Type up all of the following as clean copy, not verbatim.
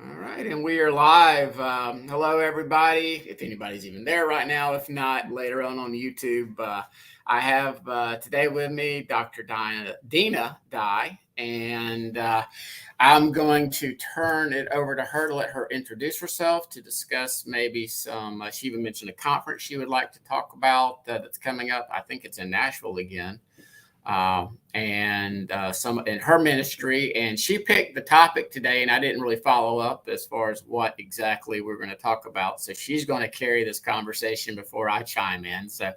All right, and we are live. Hello, everybody. If anybody's even there right now, if not, later on YouTube. I have today with me Dr. Dina Dye, and I'm going to turn it over to her to let her introduce herself to discuss maybe some. She even mentioned a conference she would like to talk about that's coming up. I think it's in Nashville again. And some in her ministry. And she picked the topic today, and I didn't really follow up as far as what exactly we're going to talk about. So she's going to carry this conversation before I chime in. So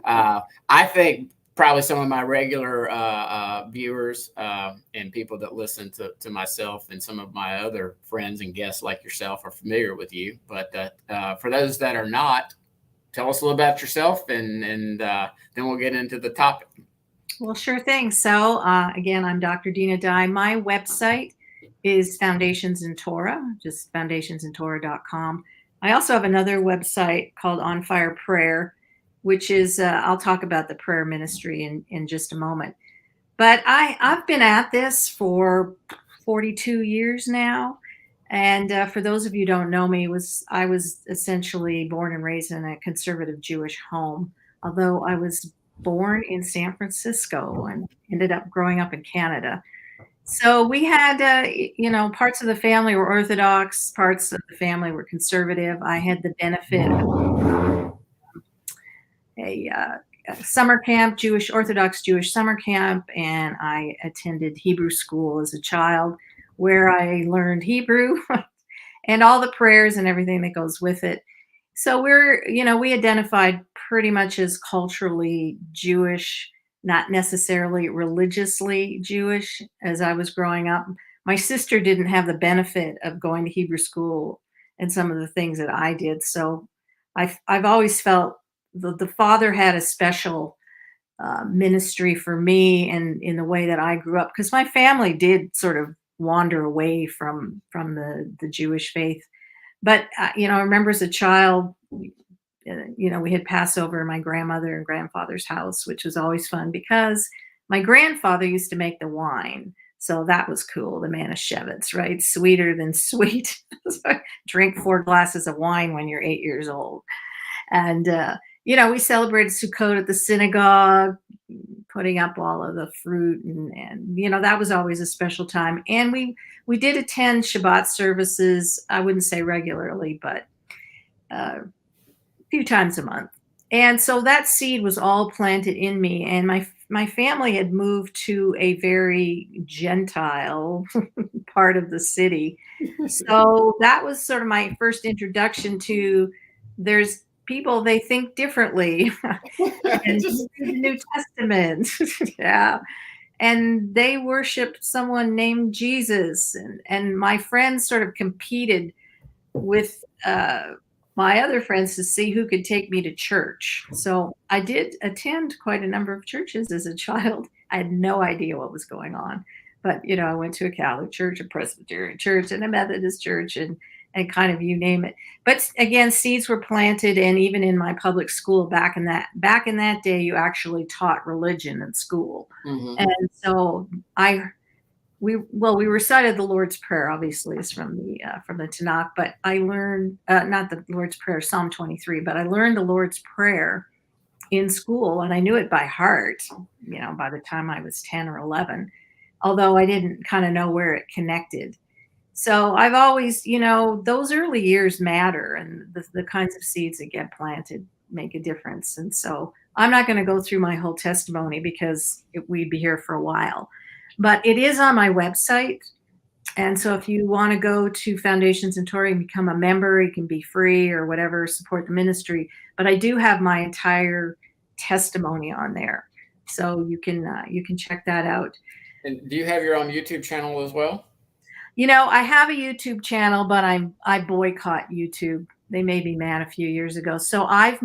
I think probably some of my regular viewers and people that listen to myself and some of my other friends and guests like yourself are familiar with you. But for those that are not, tell us a little about yourself, and then we'll get into the topic. Well, sure thing. So, again, I'm Dr. Dina Dye. My website is Foundations in Torah, just foundationsintorah.com. I also have another website called On Fire Prayer, which is, I'll talk about the prayer ministry in just a moment. But I've been at this for 42 years now. And for those of you who don't know me, I was essentially born and raised in a conservative Jewish home, although I was born in San Francisco and ended up growing up in Canada. So we had, parts of the family were Orthodox, parts of the family were conservative. I had the benefit of a summer camp, Orthodox Jewish summer camp, and I attended Hebrew school as a child where I learned Hebrew and all the prayers and everything that goes with it. So we identified pretty much as culturally Jewish, not necessarily religiously Jewish as I was growing up. My sister didn't have the benefit of going to Hebrew school and some of the things that I did. So I've always felt the Father had a special ministry for me and in the way that I grew up, because my family did sort of wander away from the Jewish faith. But, I remember as a child, we had Passover in my grandmother and grandfather's house, which was always fun because my grandfather used to make the wine. So that was cool. The Manischewitz, right? Sweeter than sweet. Drink 4 glasses of wine when you're 8 years old. And, we celebrated Sukkot at the synagogue, putting up all of the fruit. And that was always a special time. And we did attend Shabbat services. I wouldn't say regularly, but a few times a month. And so that seed was all planted in me. And my family had moved to a very Gentile part of the city. So that was sort of my first introduction to there's people, they think differently. And the New Testament. Yeah. And they worshiped someone named Jesus. And my friends sort of competed with my other friends to see who could take me to church. So I did attend quite a number of churches as a child. I had no idea what was going on. But, I went to a Catholic church, a Presbyterian church, and a Methodist church, and kind of you name it. But again, seeds were planted, and even in my public school back in that day, you actually taught religion in school. Mm-hmm. And so we recited the Lord's Prayer. Obviously, it's from the Tanakh, but I learned not the Lord's Prayer, Psalm 23, but I learned the Lord's Prayer in school, and I knew it by heart. By the time I was 10 or 11, although I didn't kind of know where it connected. So I've always, those early years matter, and the kinds of seeds that get planted make a difference. And so I'm not going to go through my whole testimony because we'd be here for a while, but it is on my website. And so if you want to go to Foundations in Torah and become a member, it can be free or whatever, support the ministry. But I do have my entire testimony on there, so you can check that out. And do you have your own YouTube channel as well? I have a YouTube channel, but I boycott YouTube. They made me mad a few years ago. So I've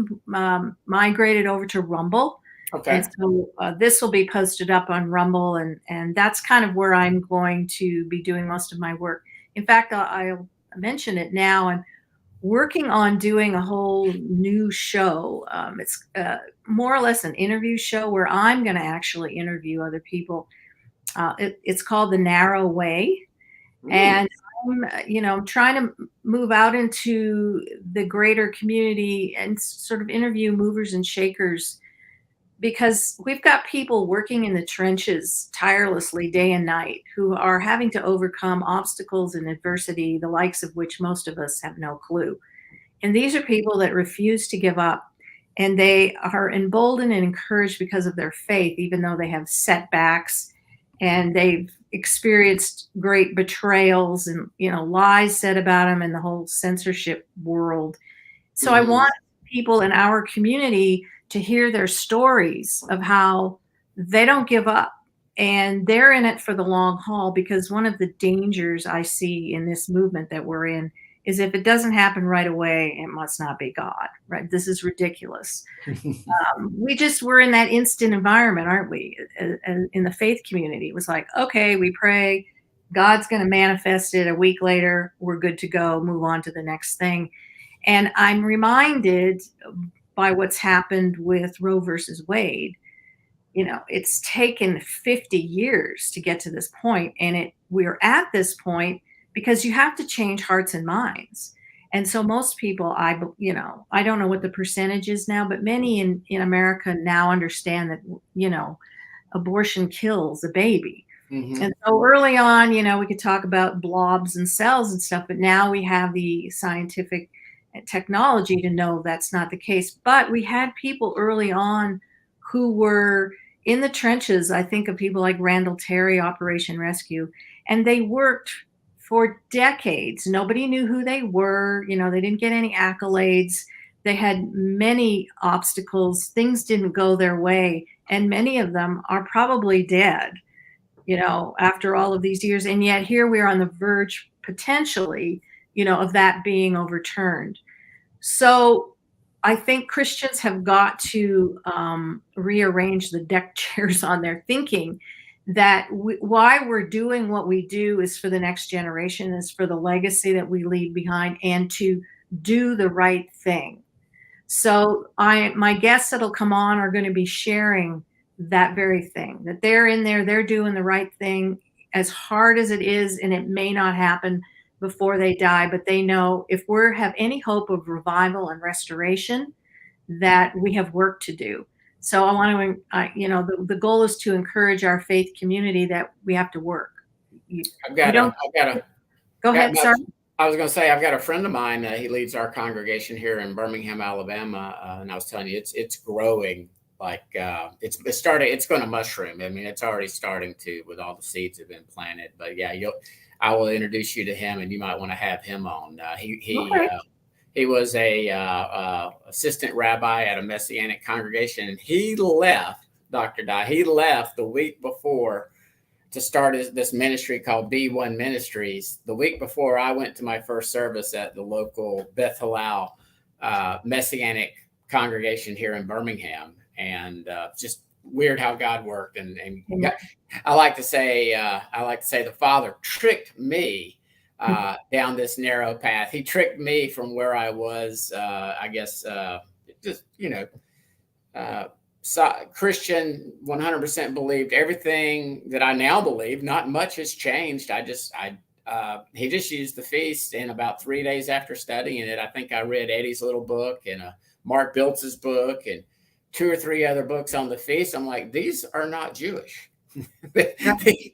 migrated over to Rumble. Okay. And so this will be posted up on Rumble, and that's kind of where I'm going to be doing most of my work. In fact, I'll mention it now. I'm working on doing a whole new show. It's more or less an interview show where I'm going to actually interview other people. It's called The Narrow Way. And I'm trying to move out into the greater community and sort of interview movers and shakers, because we've got people working in the trenches tirelessly day and night who are having to overcome obstacles and adversity, the likes of which most of us have no clue. And these are people that refuse to give up. And they are emboldened and encouraged because of their faith, even though they have setbacks and they've experienced great betrayals and, lies said about them in the whole censorship world. So I Mhm. want people in our community to hear their stories of how they don't give up and they're in it for the long haul, because one of the dangers I see in this movement that we're in is if it doesn't happen right away, it must not be God, right? This is ridiculous. We're in that instant environment, aren't we? In the faith community, it was like, okay, we pray, God's going to manifest it. A week later, we're good to go, move on to the next thing. And I'm reminded by what's happened with Roe versus Wade. It's taken 50 years to get to this point, and we're at this point because you have to change hearts and minds. And so most people, I don't know what the percentage is now, but many in America now understand that, abortion kills a baby. Mhm. And so early on, we could talk about blobs and cells and stuff, but now we have the scientific technology to know that's not the case. But we had people early on who were in the trenches. I think of people like Randall Terry, Operation Rescue, and they worked for decades. Nobody knew who they were. They didn't get any accolades. They had many obstacles. Things didn't go their way. And many of them are probably dead, after all of these years. And yet here we are on the verge, potentially, of that being overturned. So I think Christians have got to rearrange the deck chairs on their thinking, that why we're doing what we do is for the next generation, is for the legacy that we leave behind, and to do the right thing. So my guests that'll come on are going to be sharing that very thing, that they're in there, they're doing the right thing, as hard as it is, and it may not happen before they die, but they know if we have any hope of revival and restoration, that we have work to do. So I want the goal is to encourage our faith community that we have to work. You, you don't I've got a, go got ahead, my, sir. I was going to say, I've got a friend of mine. He leads our congregation here in Birmingham, Alabama. And I was telling you, it's growing like, it's started, it's going to mushroom. I mean, it's already starting to, with all the seeds have been planted, but yeah, I will introduce you to him and you might want to have him on. Okay. He was a assistant rabbi at a Messianic congregation, and he left, Dr. Dye. He left the week before to start this ministry called B1 Ministries. The week before I went to my first service at the local Beth Halal Messianic congregation here in Birmingham, and just weird how God worked. And God, I like to say the Father tricked me down this narrow path. He tricked me from where I was, I guess, just, Christian, 100% believed everything that I now believe. Not much has changed. He just used the feast, and about 3 days after studying it, I think I read Eddie's little book and Mark Biltz's book and 2 or 3 other books on the feast. I'm like, these are not Jewish.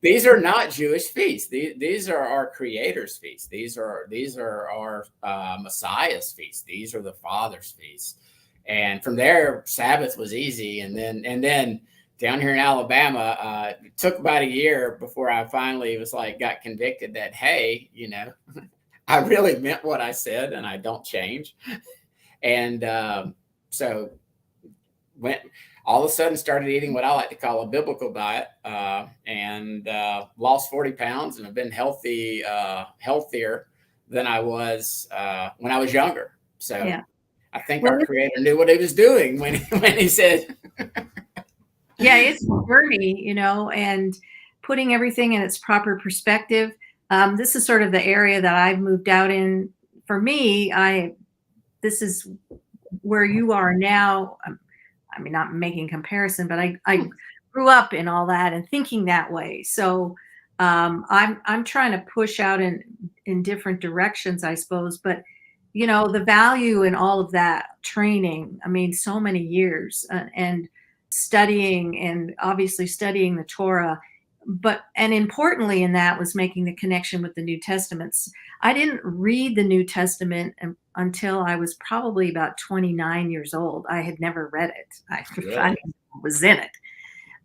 These are not Jewish feasts. These are our Creator's feasts. These are our Messiah's feasts. These are the Father's feasts. And from there, Sabbath was easy. And then down here in Alabama, it took about a year before I finally got convicted that, hey, I really meant what I said and I don't change. And so went all of a sudden started eating what I like to call a biblical diet, and lost 40 pounds and have been healthier than I was when I was younger. So Yeah. I think our Creator knew what he was doing when he said, yeah, it's a journey, and putting everything in its proper perspective. This is sort of the area that I've moved out in. For me, this is where you are now. I mean, not making comparison, but I grew up in all that and thinking that way. So I'm trying to push out in different directions, I suppose. But the value in all of that training. I mean, so many years and studying, and obviously studying the Torah. But and importantly in that was making the connection with the New Testaments. I didn't read the New Testament until I was probably about 29 years old. I had never read it. I Really? was in it.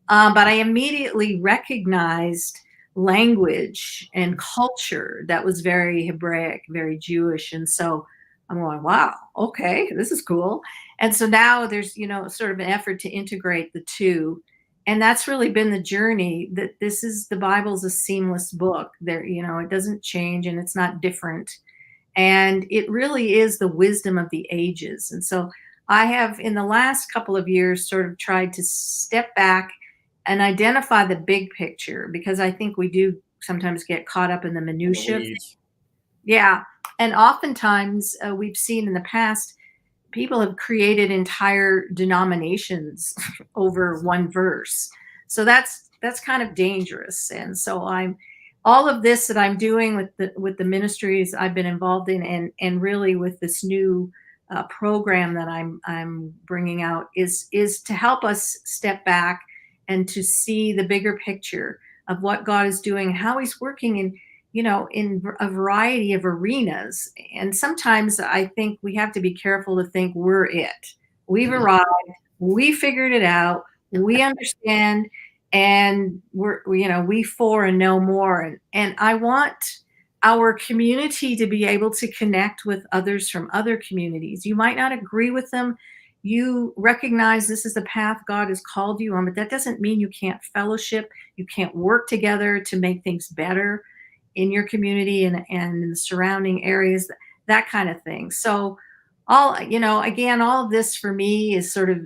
But I immediately recognized language and culture that was very Hebraic, very Jewish. And so I'm going, wow, okay, this is cool. And so now there's, sort of an effort to integrate the two. And that's really been the journey, that the Bible's a seamless book. There, it doesn't change and it's not different. And it really is the wisdom of the ages. And so I have, in the last couple of years, sort of tried to step back and identify the big picture, because I think we do sometimes get caught up in the minutia. Yeah. And oftentimes we've seen in the past, people have created entire denominations over one verse. So that's kind of dangerous. And so I'm all of this that I'm doing with the ministries I've been involved in, and really with this new program that I'm bringing out, is to help us step back and to see the bigger picture of what God is doing, how He's working in a variety of arenas. And sometimes I think we have to be careful to think we're it. We've arrived, we figured it out, we understand, and we for and no more. And I want our community to be able to connect with others from other communities. You might not agree with them. You recognize this is the path God has called you on, but that doesn't mean you can't fellowship. You can't work together to make things better in your community and in the surrounding areas, that kind of thing. So again, all of this for me is sort of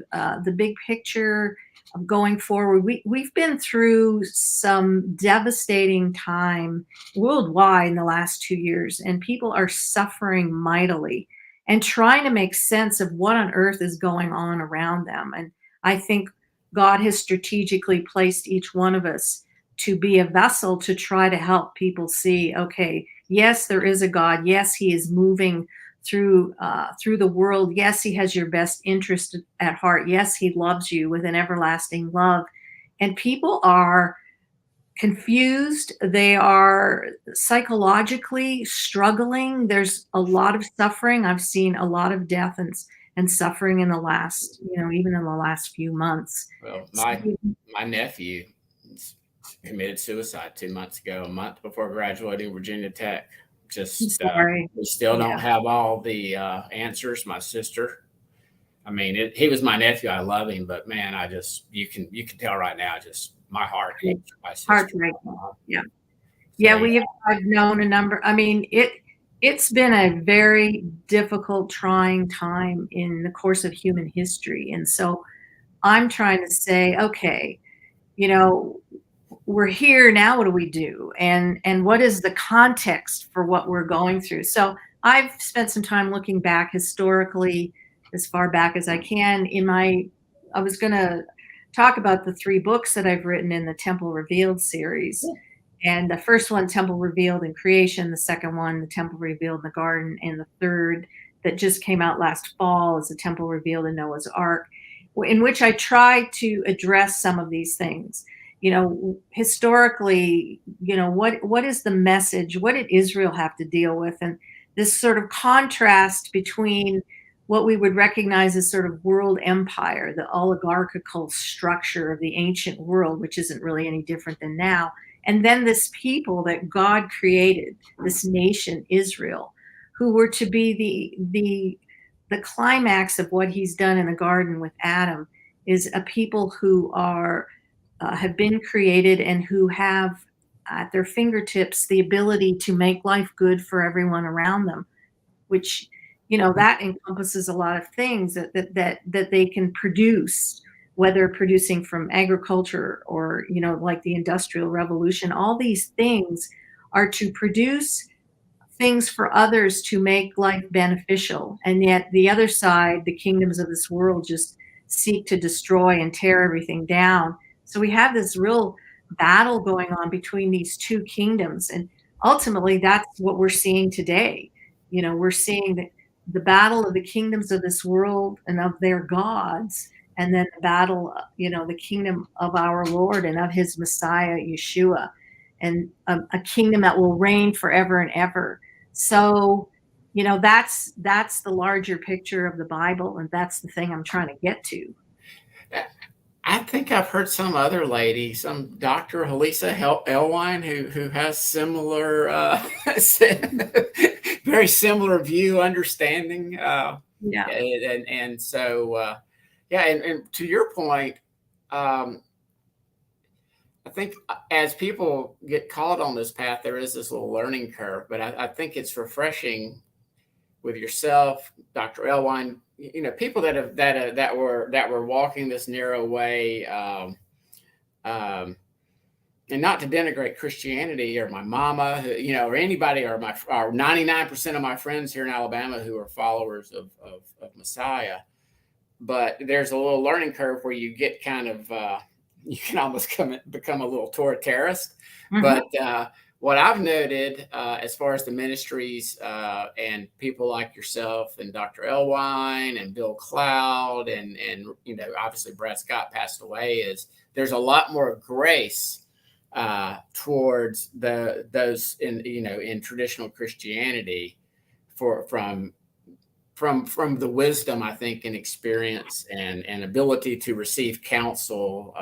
the big picture of going forward. We've been through some devastating time worldwide in the last 2 years, and people are suffering mightily and trying to make sense of what on earth is going on around them. And I think God has strategically placed each one of us to be a vessel to try to help people see, okay, yes, there is a God. Yes, He is moving through the world. Yes, He has your best interest at heart. Yes, He loves you with an everlasting love. And people are confused. They are psychologically struggling. There's a lot of suffering. I've seen a lot of death and suffering in the last, even in the last few months. Well, my nephew committed suicide 2 months ago, a month before graduating Virginia Tech. Just we still don't have all the answers. My sister, I mean, he was my nephew. I love him, but man, you can tell right now, just my heart hurts for my sister. Heartbreaking. Yeah. I've known a number. I mean, it's been a very difficult, trying time in the course of human history. And so I'm trying to say, okay, we're here now. What do we do? And what is the context for what we're going through? So I've spent some time looking back historically, as far back as I can. I was going to talk about the 3 books that I've written in the Temple Revealed series. And the first one, Temple Revealed in Creation. The second one, the Temple Revealed in the Garden. And the third, that just came out last fall, is the Temple Revealed in Noah's Ark, in which I try to address some of these things. Historically, what is the message? What did Israel have to deal with? And this sort of contrast between what we would recognize as sort of world empire, the oligarchical structure of the ancient world, which isn't really any different than now. And then this people that God created, this nation, Israel, who were to be the climax of what He's done in the garden with Adam, is a people who have been created and who have at their fingertips the ability to make life good for everyone around them, which that encompasses a lot of things that they can produce, whether producing from agriculture or like the Industrial Revolution. All these things are to produce things for others to make life beneficial, and yet the other side, the kingdoms of this world, just seek to destroy and tear everything down. So we have this real battle going on between these two kingdoms. And ultimately, that's what we're seeing today. We're seeing the battle of the kingdoms of this world and of their gods, and then the battle, the kingdom of our Lord and of his Messiah, Yeshua, and a kingdom that will reign forever and ever. So, that's the larger picture of the Bible, and that's the thing I'm trying to get to. I think I've heard some other lady, some Dr. Halisa Elwine, who has similar, very similar view, understanding. Yeah. And so, yeah, and to your point, I think as people get caught on this path, there is this little learning curve, but I think it's refreshing with yourself, Dr. Elwine, people that were walking this narrow way, and not to denigrate Christianity or my mama, or anybody, or 99% of my friends here in Alabama who are followers of Messiah. But there's a little learning curve where you get kind of, you can almost become a little Torah terrorist. Mm-hmm. But what I've noted, as far as the ministries and people like yourself and Dr. Elwine and Bill Cloud and obviously Brad Scott passed away, is there's a lot more grace towards those in traditional Christianity from the wisdom, I think, and experience and ability to receive counsel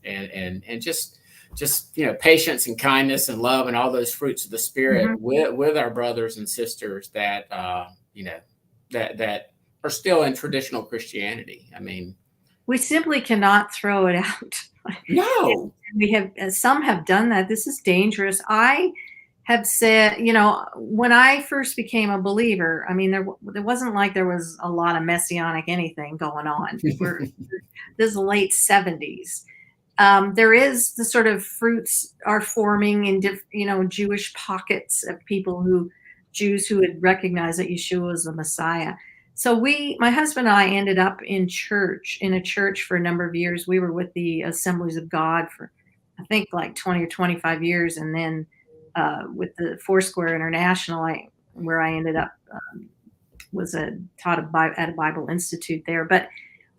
and just patience and kindness and love and all those fruits of the Spirit, mm-hmm. with our brothers and sisters that that are still in traditional Christianity. I mean, we simply cannot throw it out. No, some have done that. This is dangerous. I have said, when I first became a believer, I mean, there wasn't like there was a lot of messianic anything going on. This is the late 70s. There is the sort of fruits are forming in Jewish pockets of Jews who had recognized that Yeshua was the Messiah. So my husband and I ended up in a church for a number of years. We were with the Assemblies of God for, I think, like 20 or 25 years. And then with the Foursquare International, where I ended up, taught at a Bible Institute there. But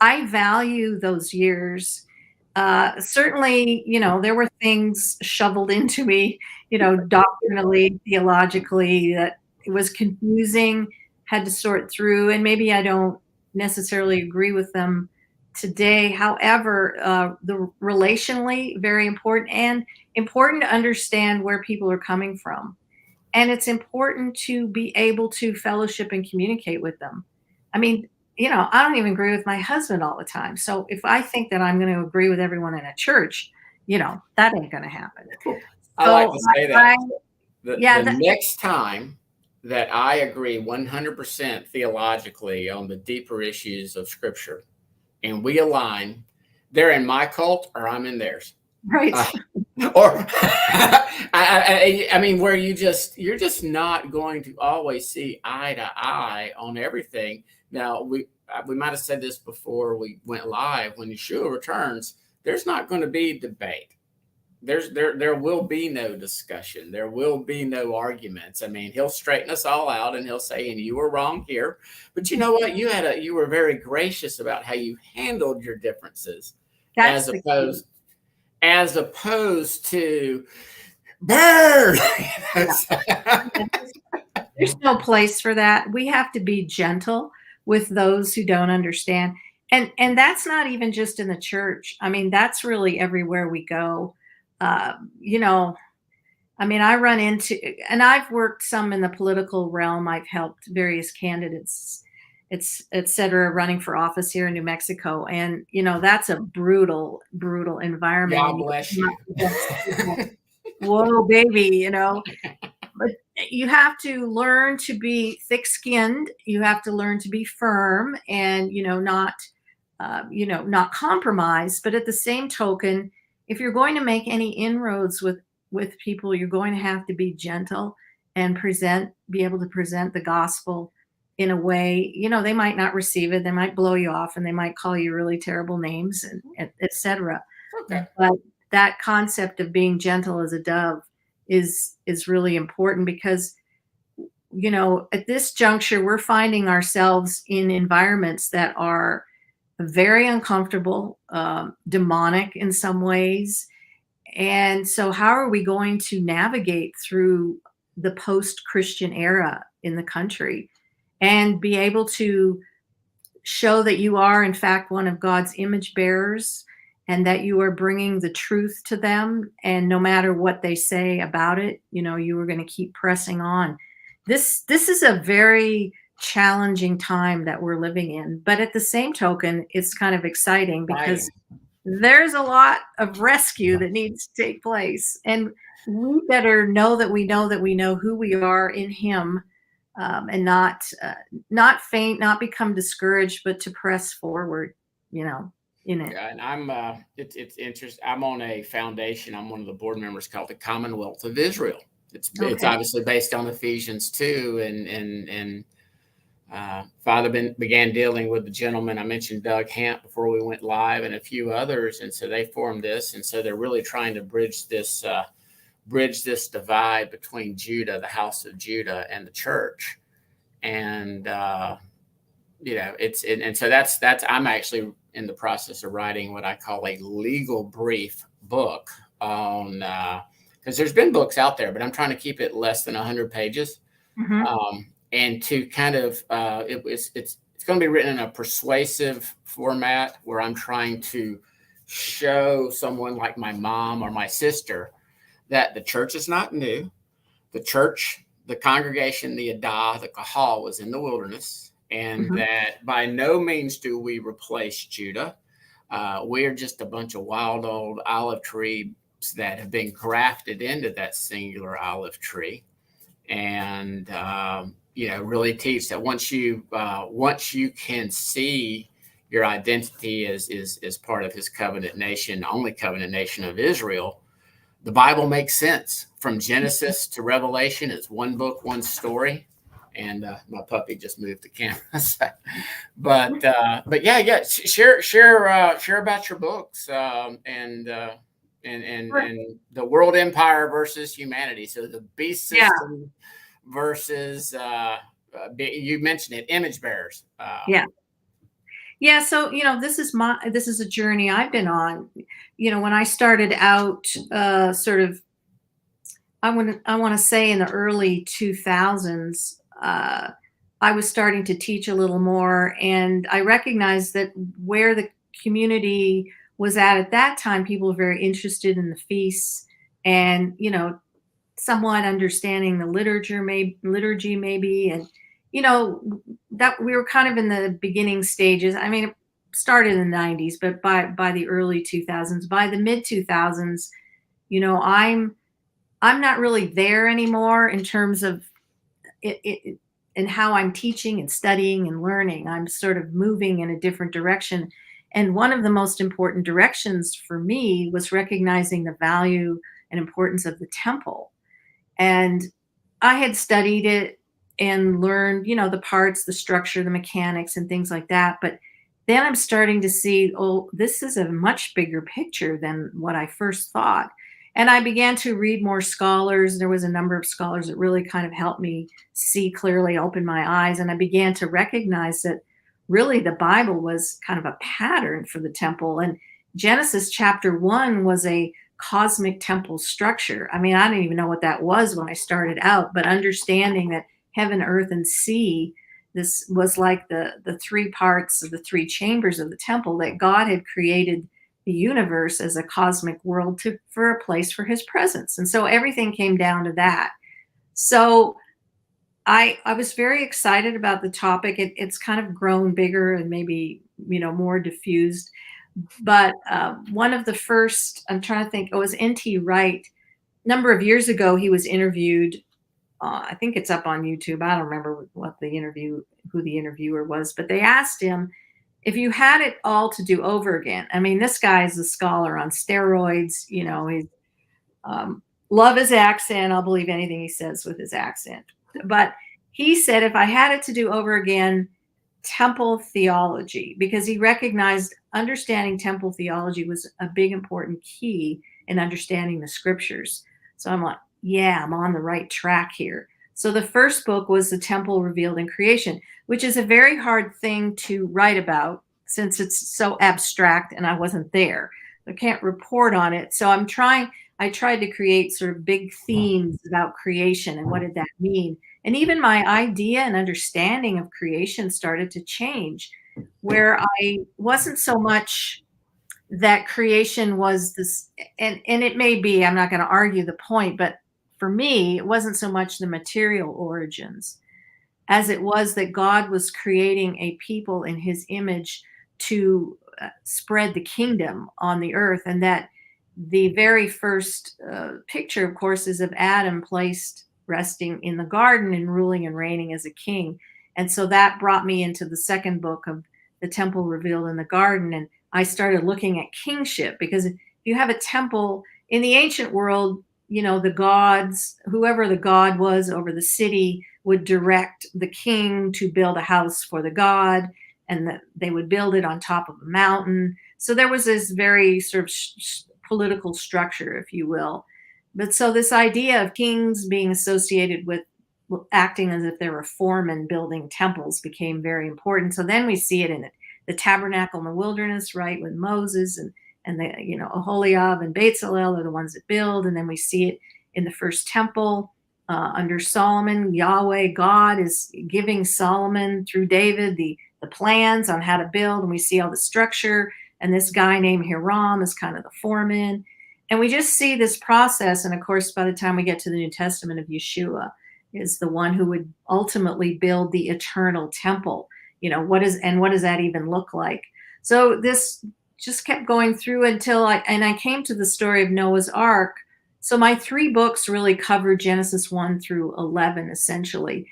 I value those years. Certainly, there were things shoveled into me, doctrinally, theologically, that it was confusing, had to sort through, and maybe I don't necessarily agree with them today. However, the relationally very important, and important to understand where people are coming from. And it's important to be able to fellowship and communicate with them. I mean, I don't even agree with my husband all the time. So if I think that I'm going to agree with everyone in a church, that ain't going to happen. I like to say that. The next time that I agree 100% theologically on the deeper issues of Scripture, and we align, they're in my cult or I'm in theirs. Right. Or I mean, where you're just not going to always see eye to eye on everything. Now, we might have said this before we went live. When Yeshua returns, there's not going to be debate. There will be no discussion. There will be no arguments. I mean, he'll straighten us all out and he'll say, and you were wrong here. But you know what? You were very gracious about how you handled your differences. That's as opposed to burn. There's no place for that. We have to be gentle with those who don't understand. And that's not even just in the church. I mean, that's really everywhere we go. I mean, I run into, and I've worked some in the political realm. I've helped various candidates, et cetera, running for office here in New Mexico. And, that's a brutal, brutal environment. God bless you. Whoa, baby, but you have to learn to be thick-skinned. You have to learn to be firm and, not compromise. But at the same token, if you're going to make any inroads with people, you're going to have to be gentle and be able to present the gospel in a way, they might not receive it. They might blow you off and they might call you really terrible names and et cetera. Okay. But that concept of being gentle as a dove is really important, because at this juncture we're finding ourselves in environments that are very uncomfortable, demonic in some ways. And so how are we going to navigate through the post-Christian era in the country and be able to show that you are in fact one of God's image bearers, and that you are bringing the truth to them, and no matter what they say about it, you are going to keep pressing on. This is a very challenging time that we're living in, but at the same token it's kind of exciting because there's a lot of rescue that needs to take place, and we better know that we know who we are in Him, and not faint, not become discouraged, but to press forward, in it. Yeah, and it's interesting. I'm on a foundation. I'm one of the board members called the Commonwealth of Israel. It's Okay. obviously based on Ephesians 2, and Father began dealing with the gentleman I mentioned, Doug Hamp, before we went live, and a few others, and so they formed this, and so they're really trying to bridge this divide between Judah, the house of Judah, and the church, and so that's I'm actually in the process of writing what I call a legal brief book on, because there's been books out there, but I'm trying to keep it less than 100 pages. Mm-hmm. And to kind of, it's going to be written in a persuasive format where I'm trying to show someone like my mom or my sister that the church is not new. The church, the congregation, the Adah, the Kahal was in the wilderness, and Mm-hmm. that by no means do we replace Judah. We're just a bunch of wild old olive trees that have been grafted into that singular olive tree. And really teach that once you can see your identity as part of His covenant nation, only covenant nation of Israel, the Bible makes sense from Genesis to Revelation. It's one book, one story. And my puppy just moved the camera. but yeah, share about your books, and the world empire versus humanity. So the beast system versus you mentioned it, image bearers. Yeah. So, this is a journey I've been on. When I started out, sort of, I want to say in the early 2000s, I was starting to teach a little more, and I recognized that where the community was at that time, people were very interested in the feasts, and somewhat understanding the liturgy maybe, and that we were kind of in the beginning stages. I mean, it started in the 90s, but by the early 2000s, by the mid 2000s, I'm not really there anymore in terms of it and how I'm teaching and studying and learning. I'm sort of moving in a different direction. And one of the most important directions for me was recognizing the value and importance of the temple. And I had studied it and learned, the parts, the structure, the mechanics, and things like that. But then I'm starting to see, oh, this is a much bigger picture than what I first thought. And I began to read more scholars. There was a number of scholars that really kind of helped me see clearly, open my eyes. And I began to recognize that really the Bible was kind of a pattern for the temple. And Genesis chapter 1 was a cosmic temple structure. I mean, I didn't even know what that was when I started out, but understanding that heaven, earth, and sea, this was like the three parts of the three chambers of the temple, that God had created the universe as a cosmic world for a place for His presence. And so everything came down to that. So I was very excited about the topic. It's kind of grown bigger and maybe, more diffused. But one of the first, I'm trying to think, it was N.T. Wright. A number of years ago, he was interviewed. I think it's up on YouTube. I don't remember who the interviewer was, but they asked him, if you had it all to do over again. I mean, this guy is a scholar on steroids. He's love his accent. I'll believe anything he says with his accent. But he said, if I had it to do over again, temple theology, because he recognized understanding temple theology was a big important key and understanding the scriptures. So I'm like, yeah, I'm on the right track here. So the first book was The Temple Revealed in Creation, which is a very hard thing to write about since it's so abstract and I wasn't there. I can't report on it. So I tried to create sort of big themes about creation and what did that mean. And even my idea and understanding of creation started to change, where I wasn't so much that creation was this, and it may be, I'm not going to argue the point, but for me, it wasn't so much the material origins as it was that God was creating a people in his image to spread the kingdom on the earth. And that the very first picture, of course, is of Adam placed resting in the garden and ruling and reigning as a king. And so that brought me into the second book of The Temple Revealed in the Garden. And I started looking at kingship, because if you have a temple in the ancient world, the gods, whoever the god was over the city, would direct the king to build a house for the god, and that they would build it on top of a mountain. So there was this very sort of political structure, if you will. But so this idea of kings being associated with acting as if they were foremen building temples became very important. So then we see it in the tabernacle in the wilderness, right, with Moses and the Aholiab and Bezalel are the ones that build, and then we see it in the first temple under Solomon. Yahweh, God, is giving Solomon through David the plans on how to build, and we see all the structure. And this guy named Hiram is kind of the foreman, and we just see this process. And of course, by the time we get to the New Testament, of Yeshua is the one who would ultimately build the eternal temple. What does that even look like? So this just kept going through until I came to the story of Noah's Ark. So my 3 books really cover Genesis 1 through 11, essentially.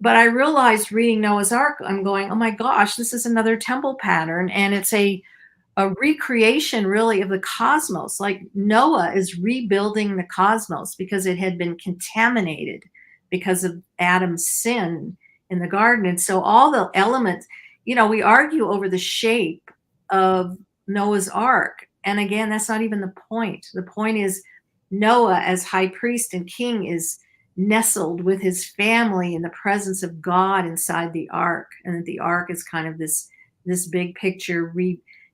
But I realized reading Noah's Ark, I'm going, oh my gosh, this is another temple pattern. And it's a recreation, really, of the cosmos. Like Noah is rebuilding the cosmos because it had been contaminated because of Adam's sin in the garden. And so all the elements, we argue over the shape of Noah's Ark. And again, that's not even the point. The point is Noah, as high priest and king, is nestled with his family in the presence of God inside the ark. And that the ark is kind of this big picture,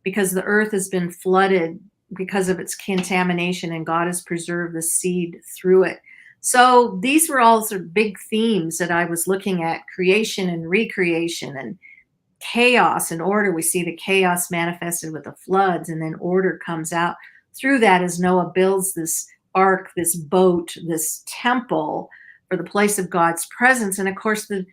because the earth has been flooded because of its contamination, and God has preserved the seed through it. So these were all sort of big themes that I was looking at: creation and recreation and chaos and order. We see the chaos manifested with the floods, and then order comes out through that as Noah builds this ark, this boat, this temple for the place of God's presence. And of course, the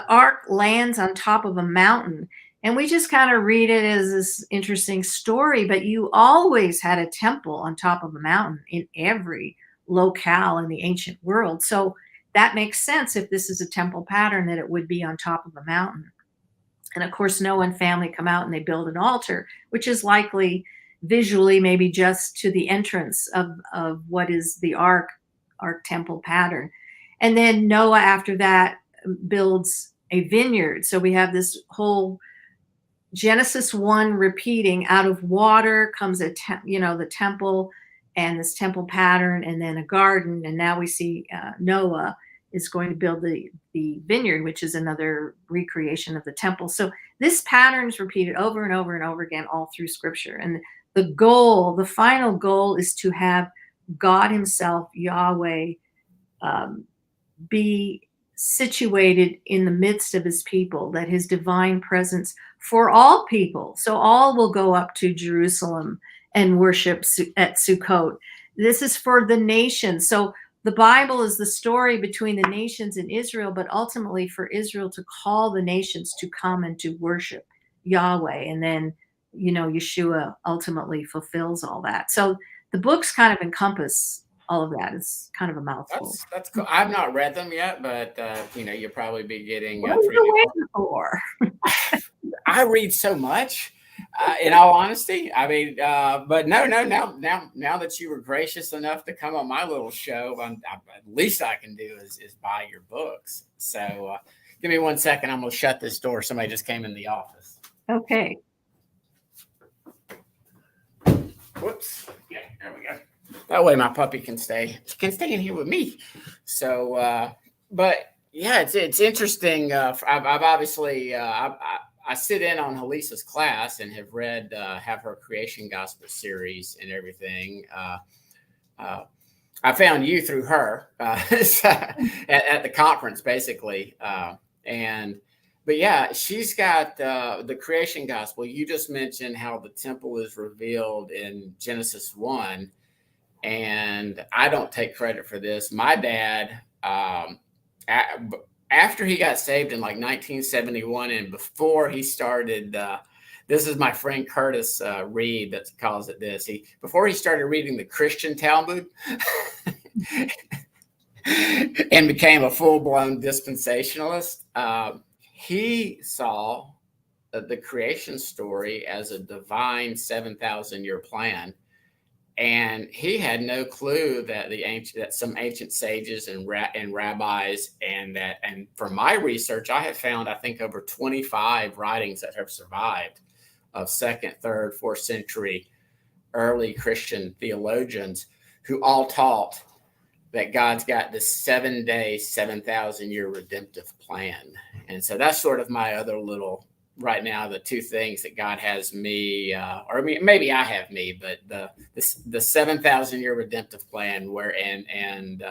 ark lands on top of a mountain. And we just kind of read it as this interesting story, but you always had a temple on top of a mountain in every locale in the ancient world. So that makes sense, if this is a temple pattern, that it would be on top of a mountain. And of course, Noah and family come out and they build an altar, which is likely visually maybe just to the entrance of what is the ark temple pattern. And then Noah, after that, builds a vineyard. So we have this whole Genesis 1 repeating: out of water comes the temple and this temple pattern, and then a garden. And now we see Noah is going to build the vineyard, which is another recreation of the temple. So this pattern is repeated over and over and over again all through Scripture. And the final goal is to have God himself, Yahweh, be situated in the midst of his people, that his divine presence for all people. So all will go up to Jerusalem and worship at Sukkot. This is for the nations. So the Bible is the story between the nations and Israel, but ultimately for Israel to call the nations to come and to worship Yahweh. And then, Yeshua ultimately fulfills all that. So the books kind of encompass all of that. It's kind of a mouthful. That's cool. I've not read them yet, but you'll probably be getting. What are you waiting for? I read so much. In all honesty, I mean, but no. Now that you were gracious enough to come on my little show, at least I can do is buy your books. So give me 1 second. I'm gonna shut this door. Somebody just came in the office. Okay. Whoops. Yeah, there we go. That way my puppy can stay in here with me. So, but yeah, it's interesting. I've obviously I sit in on Halisa's class and have read have her Creation Gospel series and everything. Uh, I found you through her at the conference, basically, and but yeah, she's got the Creation Gospel. You just mentioned how the temple is revealed in Genesis 1. And I don't take credit for this. My dad, after he got saved in like 1971, and before he started, this is my friend Curtis Reed that calls it this. Before he started reading the Christian Talmud and became a full-blown dispensationalist, he saw the creation story as a divine 7,000-year plan. And he had no clue that some ancient sages and rabbis and from my research, I have found, I think, over 25 writings that have survived of 2nd, 3rd, 4th century early Christian theologians who all taught that God's got this 7-day, 7,000-year redemptive plan. And so that's sort of my other little, right now, the two things that God has me, or I mean, maybe I have me, but the 7,000-year redemptive plan, and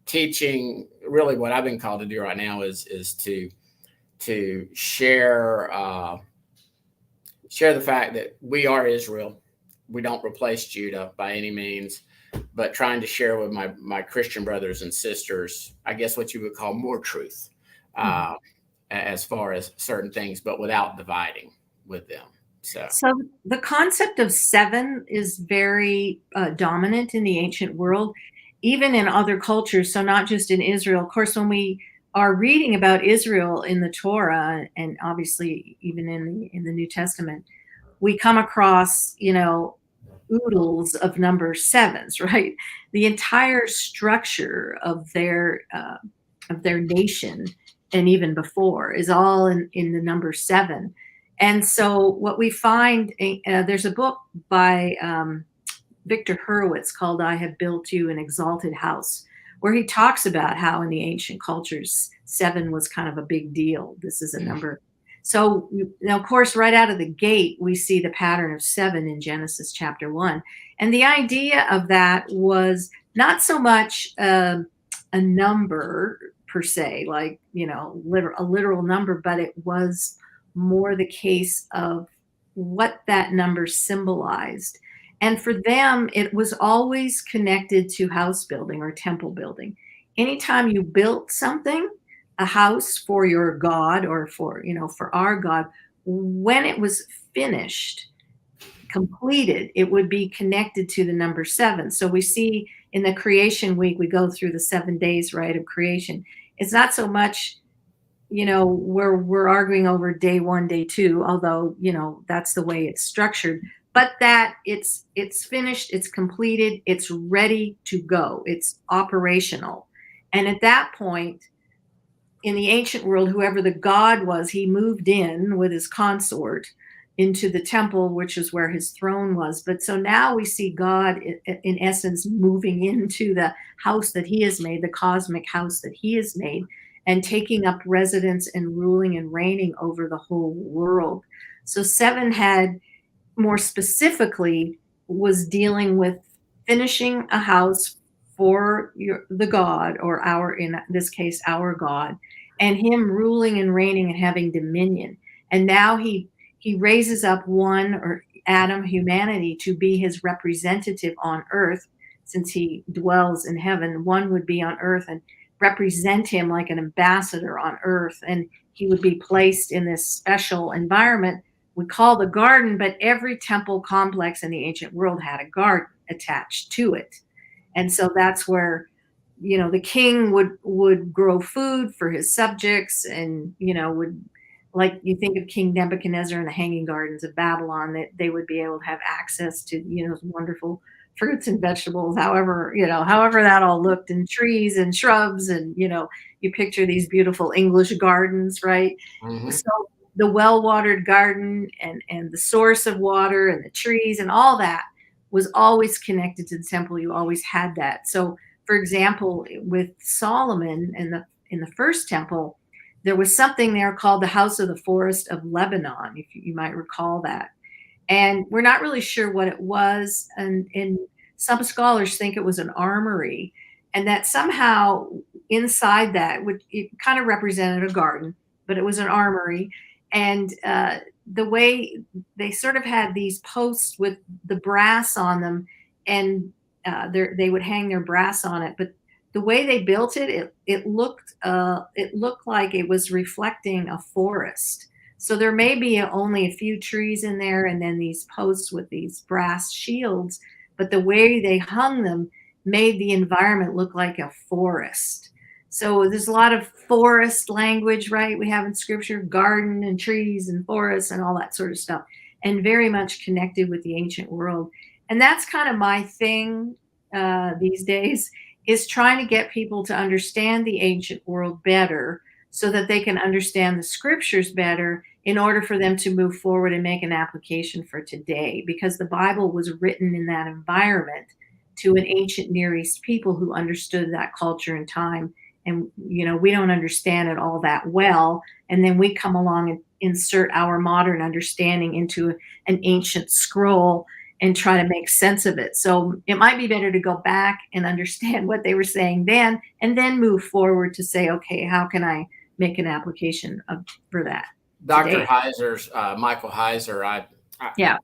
teaching, really what I've been called to do right now is to share the fact that we are Israel. We don't replace Judah by any means, but trying to share with my Christian brothers and sisters, I guess what you would call more truth. As far as certain things, but without dividing with them. So the concept of 7 is very dominant in the ancient world, even in other cultures. So not just in Israel. Of course, when we are reading about Israel in the Torah, and obviously even in the New Testament, we come across, oodles of number 7s, right? The entire structure of their nation, and even before, is all in the number 7. And so what we find, there's a book by Victor Hurwitz called "I Have Built You an Exalted House," where he talks about how in the ancient cultures 7 was kind of a big deal. This is a number. So now, of course, right out of the gate, we see the pattern of 7 in Genesis chapter 1. And the idea of that was not so much a number per se, like, a literal number, but it was more the case of what that number symbolized. And for them, it was always connected to house building or temple building. Anytime you built something, a house for your God, or for our God, when it was finished, completed, it would be connected to the number 7. So we see in the creation week, we go through the 7 days, right, of creation. It's not so much, where we're arguing over day 1, day 2, although, that's the way it's structured, but that it's finished, it's completed, it's ready to go, it's operational. And at that point, in the ancient world, whoever the god was, he moved in with his consort into the temple, which is where his throne was. But so now we see God, in essence, moving into the house that he has made, the cosmic house that he has made, and taking up residence and ruling and reigning over the whole world. So 7 had, more specifically, was dealing with finishing a house for the God, or in this case, our God, and him ruling and reigning and having dominion. And now he raises up one, or Adam, humanity, to be his representative on earth. Since he dwells in heaven, one would be on earth and represent him like an ambassador on earth. And he would be placed in this special environment we call the garden, but every temple complex in the ancient world had a garden attached to it. And so that's where, the king would grow food for his subjects, and, would, like you think of King Nebuchadnezzar in the Hanging Gardens of Babylon, that they would be able to have access to, wonderful fruits and vegetables, however that all looked, and trees and shrubs. And, you picture these beautiful English gardens, right? Mm-hmm. So the well-watered garden and the source of water and the trees and all that was always connected to the temple. You always had that. So, for example, with Solomon in the first temple, there was something there called the House of the Forest of Lebanon, if you might recall that. And we're not really sure what it was. And some scholars think it was an armory, and that somehow inside that, it kind of represented a garden, but it was an armory. And the way they sort of had these posts with the brass on them, and they would hang their brass on it. But the way they built it, it looked like it was reflecting a forest. So there may be only a few trees in there, and then these posts with these brass shields, but the way they hung them made the environment look like a forest. So there's a lot of forest language, right? We have in scripture garden and trees and forests and all that sort of stuff, and very much connected with the ancient world. And that's kind of my thing these days, is trying to get people to understand the ancient world better so that they can understand the scriptures better in order for them to move forward and make an application for today, because the Bible was written in that environment to an ancient Near East people who understood that culture and time. And, we don't understand it all that well. And then we come along and insert our modern understanding into an ancient scroll and try to make sense of it. So it might be better to go back and understand what they were saying then, and then move forward to say, okay, how can I make an application for that? Dr. Heiser's, Michael Heiser, yeah.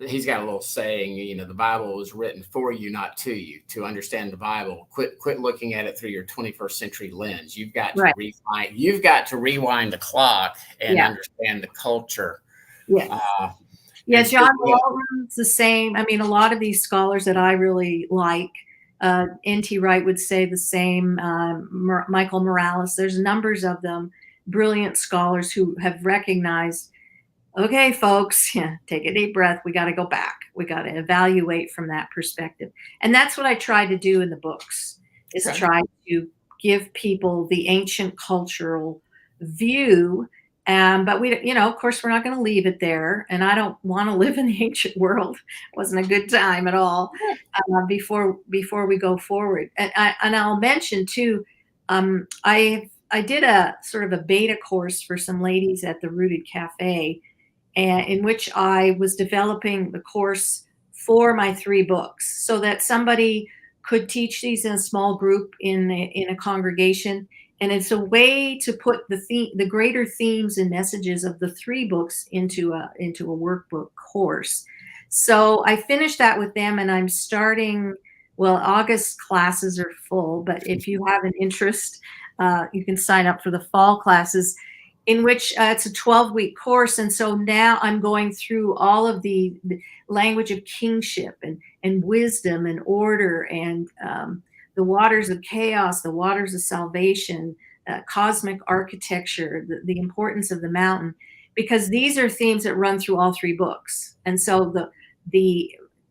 He's got a little saying, the Bible was written for you, not to you. To understand the Bible, quit looking at it through your 21st century lens. You've got to rewind. You've got to rewind the clock and understand the culture. Yeah, John Walton's the same. I mean, a lot of these scholars that I really like, N.T. Wright would say the same, Michael Morales, there's numbers of them, brilliant scholars who have recognized, okay, folks, take a deep breath. We got to go back. We got to evaluate from that perspective. And that's what I try to do in the books, is try to give people the ancient cultural view. But we, of course, we're not going to leave it there. And I don't want to live in the ancient world. It wasn't a good time at all before we go forward. And I'll mention too, I did a sort of a beta course for some ladies at the Rooted Cafe, and in which I was developing the course for my 3 books, so that somebody could teach these in a small group in a congregation. And it's a way to put the greater themes and messages of the 3 books into a workbook course. So I finished that with them, and I'm starting. Well, August classes are full, but if you have an interest, you can sign up for the fall classes, in which it's a 12-week course. And so now I'm going through all of the language of kingship and wisdom and order, and the waters of chaos, the waters of salvation, cosmic architecture, the importance of the mountain, because these are themes that run through all 3 books. And so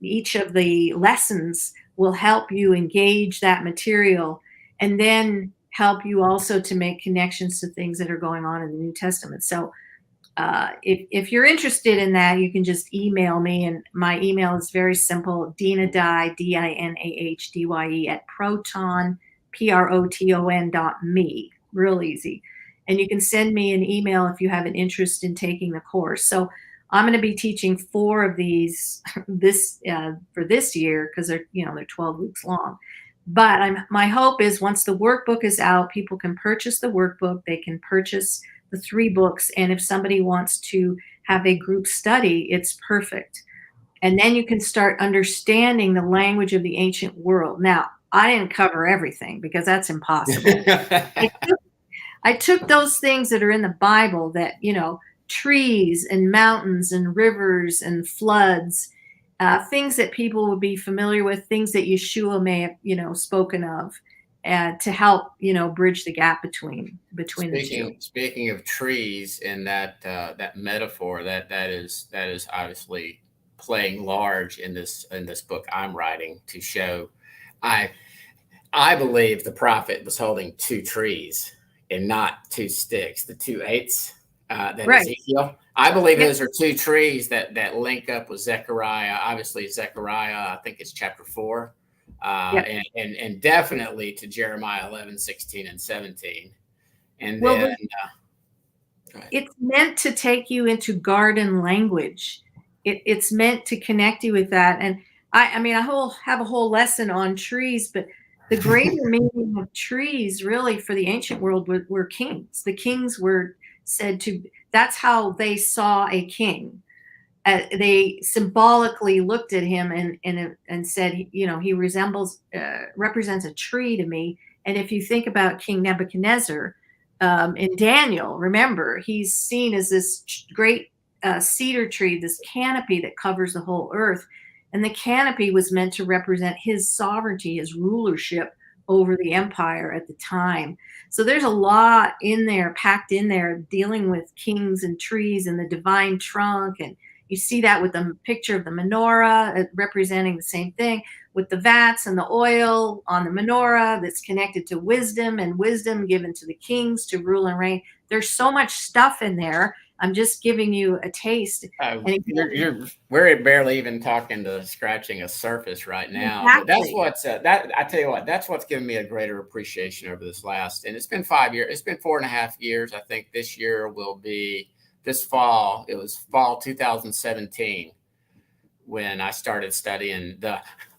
each of the lessons will help you engage that material, and then help you also to make connections to things that are going on in the New Testament. So if you're interested in that, you can just email me, and my email is very simple: Dina Dye, DINAHDYE @proton.me. Real easy. And you can send me an email if you have an interest in taking the course. So I'm going to be teaching 4 of these for this year, because they're 12 weeks long. But my hope is, once the workbook is out, people can purchase the workbook. They can purchase the 3 books. And if somebody wants to have a group study, it's perfect. And then you can start understanding the language of the ancient world. Now, I didn't cover everything, because that's impossible. I took those things that are in the Bible, that, trees and mountains and rivers and floods, things that people would be familiar with, things that Yeshua may have, spoken of, to help, bridge the gap between the 2. Speaking of trees, and that metaphor, that is obviously playing large in this book I'm writing, to show, I believe the prophet was holding 2 trees and not 2 sticks. The 2 eighths than Right. Ezekiel. I believe Yep. those are two trees that link up with Zechariah. Obviously, Zechariah, I think it's chapter 4, Yep. and definitely to Jeremiah 11, 16, and 17. And Well, then, it's meant to take you into garden language. It's meant to connect you with that. And I mean, have a whole lesson on trees, but the greater meaning of trees really for the ancient world were kings. The kings were said to, that's how they saw a king. They symbolically looked at him and said, he represents a tree to me. And if you think about King Nebuchadnezzar in Daniel, remember, he's seen as this great cedar tree, this canopy that covers the whole earth. And the canopy was meant to represent his sovereignty, his rulership over the empire at the time. So there's a lot in there, packed in there, dealing with kings and trees and the divine trunk. And you see that with the picture of the menorah representing the same thing, with the vats and the oil on the menorah that's connected to wisdom, and wisdom given to the kings to rule and reign. There's so much stuff in there. I'm just giving you a taste. We're barely even talking to scratching a surface right now. Exactly. But that's what's that. I tell you what, that's what's given me a greater appreciation over this last. And it's been 5 years. It's been 4.5 years. I think this year will be. This fall, it was fall 2017 when I started studying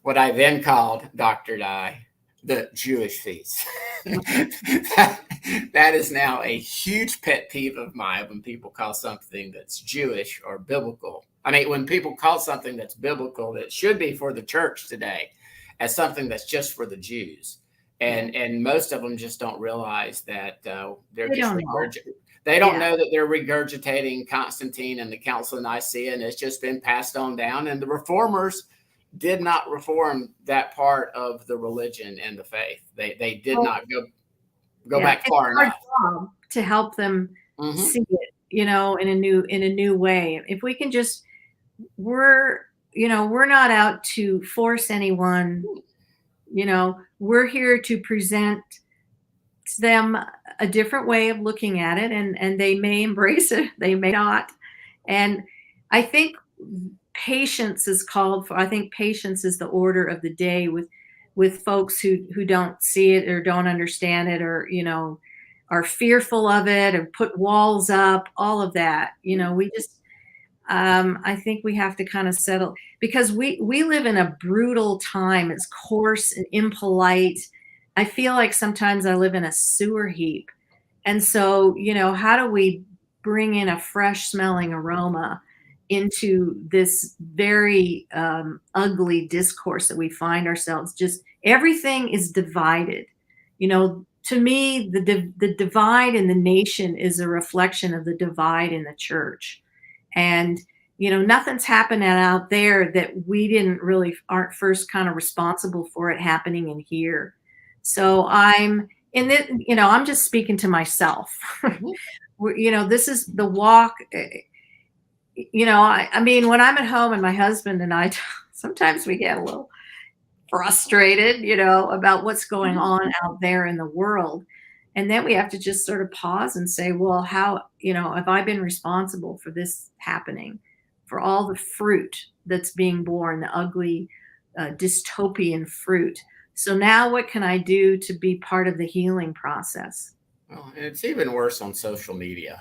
what I then called, Dr. Dye, the Jewish feast. that is now a huge pet peeve of mine when people call something that's Jewish or biblical. I mean, when people call something that's biblical that should be for the church today as something that's just for the Jews. And most of them just don't realize that they don't know that they're regurgitating Constantine and the Council of Nicaea, and it's just been passed on down. And the reformers did not reform that part of the religion and the faith. They did not go back far enough to help them see it, in a new way. If we can just, we're not out to force anyone. We're here to present to them a different way of looking at it, and they may embrace it, they may not. And I think patience is called for. I think patience is the order of the day with folks who don't see it or don't understand it, or are fearful of it or put walls up, all of that. We just I think we have to kind of settle, because we live in a brutal time. It's coarse and impolite. I feel like sometimes I live in a sewer heap. And so, how do we bring in a fresh smelling aroma into this very ugly discourse that we find ourselves? Just everything is divided. To me, the divide in the nation is a reflection of the divide in the church. And, nothing's happening out there that we aren't first kind of responsible for it happening in here. So I'm just speaking to myself. This is the walk. I mean, when I'm at home and my husband and I, sometimes we get a little frustrated, about what's going on out there in the world. And then we have to just sort of pause and say, well, how, have I been responsible for this happening, for all the fruit that's being born, the ugly dystopian fruit? So now what can I do to be part of the healing process? Well, and it's even worse on social media.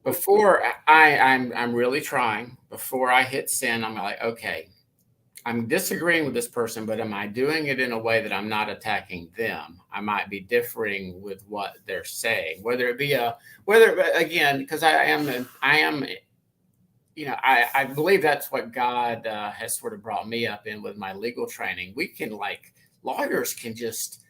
Before I'm really trying, before I hit send, I'm like, okay, I'm disagreeing with this person, but am I doing it in a way that I'm not attacking them? I might be differing with what they're saying, whether again, because I believe that's what God has sort of brought me up in with my legal training. We can, lawyers can just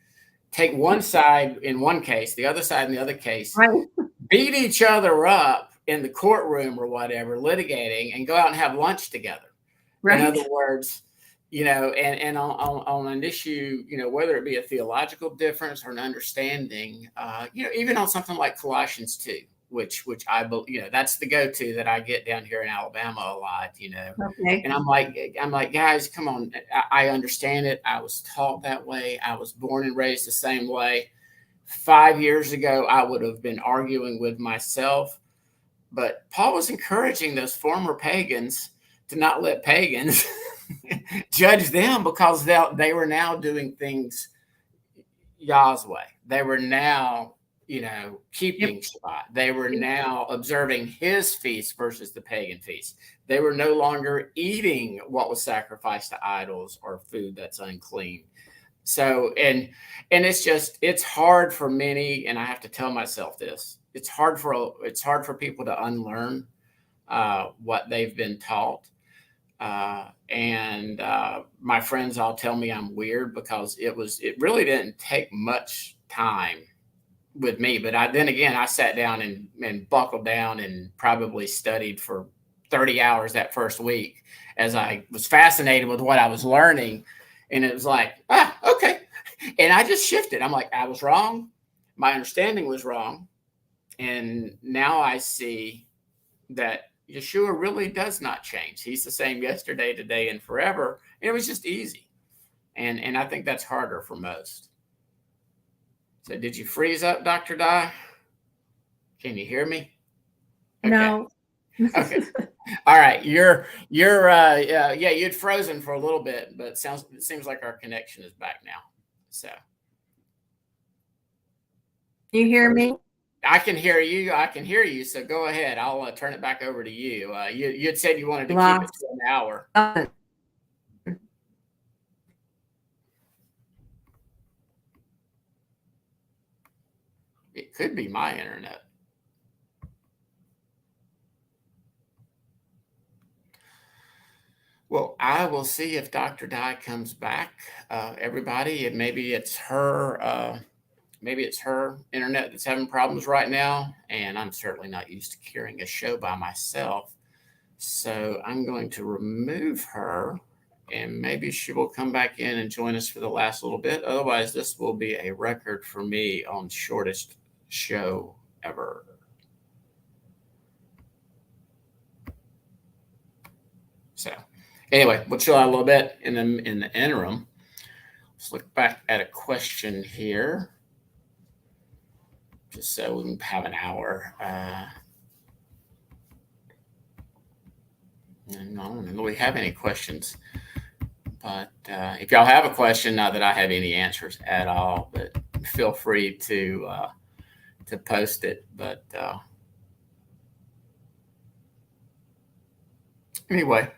take one side in one case, the other side in the other case, right, beat each other up in the courtroom or whatever, litigating, and go out and have lunch together. Right. In other words, and on an issue, whether it be a theological difference or an understanding, even on something like Colossians 2, which I believe, that's the go-to that I get down here in Alabama a lot, Okay. And I'm like, guys, come on. I understand it. I was taught that way. I was born and raised the same way. 5 years ago, I would have been arguing with myself. But Paul was encouraging those former pagans to not let pagans judge them, because they were now doing things Yah's way. They were now, keeping Shabbat. They were now observing his feast versus the pagan feast. They were no longer eating what was sacrificed to idols or food that's unclean. So, and it's hard for many, and I have to tell myself this. It's hard for people to unlearn what they've been taught. And my friends all tell me I'm weird, because it really didn't take much time with me. But I sat down and buckled down and probably studied for 30 hours that first week, as I was fascinated with what I was learning. And it was like, okay. And I just shifted. I'm like, I was wrong. My understanding was wrong. And now I see that Yeshua really does not change. He's the same yesterday, today, and forever. And it was just easy. And I think that's harder for most. So did you freeze up, Dr. Dye? Can you hear me? Okay. No. Okay. All right. You'd frozen for a little bit, but it seems like our connection is back now. So. You hear me? I can hear you. So go ahead. I'll turn it back over to you. You had said you wanted to keep it to an hour. It could be my internet. Well, I will see if Dr. Dye comes back. Everybody, maybe it's her. Maybe it's her internet that's having problems right now, and I'm certainly not used to carrying a show by myself. So I'm going to remove her, and maybe she will come back in and join us for the last little bit. Otherwise, this will be a record for me on shortest show ever. So anyway, we'll chill out a little bit in the interim. Let's look back at a question here, just so we can have an hour. And I don't really have any questions, but if y'all have a question, not that I have any answers at all, but feel free to post it. But anyway.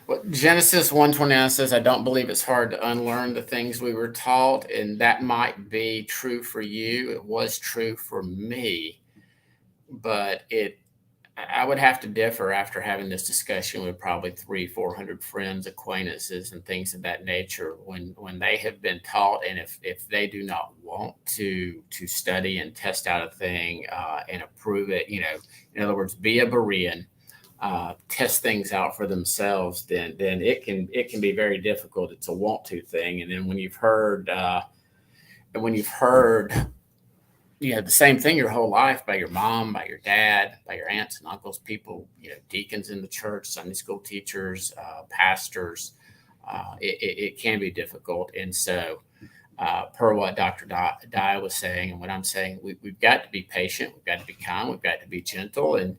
Well, Genesis 1:29 says, I don't believe it's hard to unlearn the things we were taught. And that might be true for you. It was true for me. But I would have to differ after having this discussion with probably 300-400 friends, acquaintances, and things of that nature. When they have been taught, and if they do not want to study and test out a thing and approve it, in other words, be a Berean, test things out for themselves, then it can be very difficult. It's a want to thing. And then when you've heard the same thing your whole life by your mom, by your dad, by your aunts and uncles, people, deacons in the church, Sunday school teachers, pastors, it can be difficult. And so per what Dr. Dye was saying and what I'm saying, we've got to be patient. We've got to be kind. We've got to be gentle. And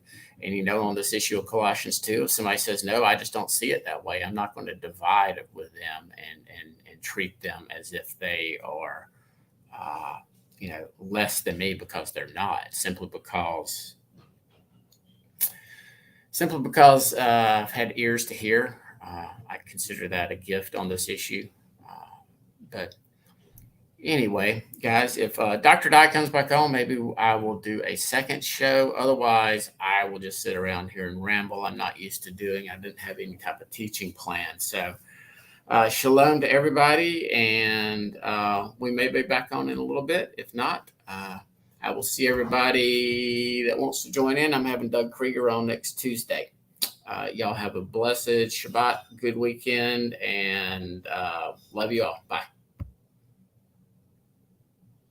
on this issue of Colossians 2, if somebody says, no, I just don't see it that way, I'm not going to divide it with them and treat them as if they are, less than me, because they're not, simply because I've had ears to hear. I consider that a gift on this issue. But anyway, guys, if Dr. Dye comes back on, maybe I will do a second show. Otherwise, I will just sit around here and ramble. I'm not used to doing. I didn't have any type of teaching plan. So shalom to everybody, and we may be back on in a little bit. If not, I will see everybody that wants to join in. I'm having Doug Krieger on next Tuesday. Y'all have a blessed Shabbat, good weekend, and love you all. Bye.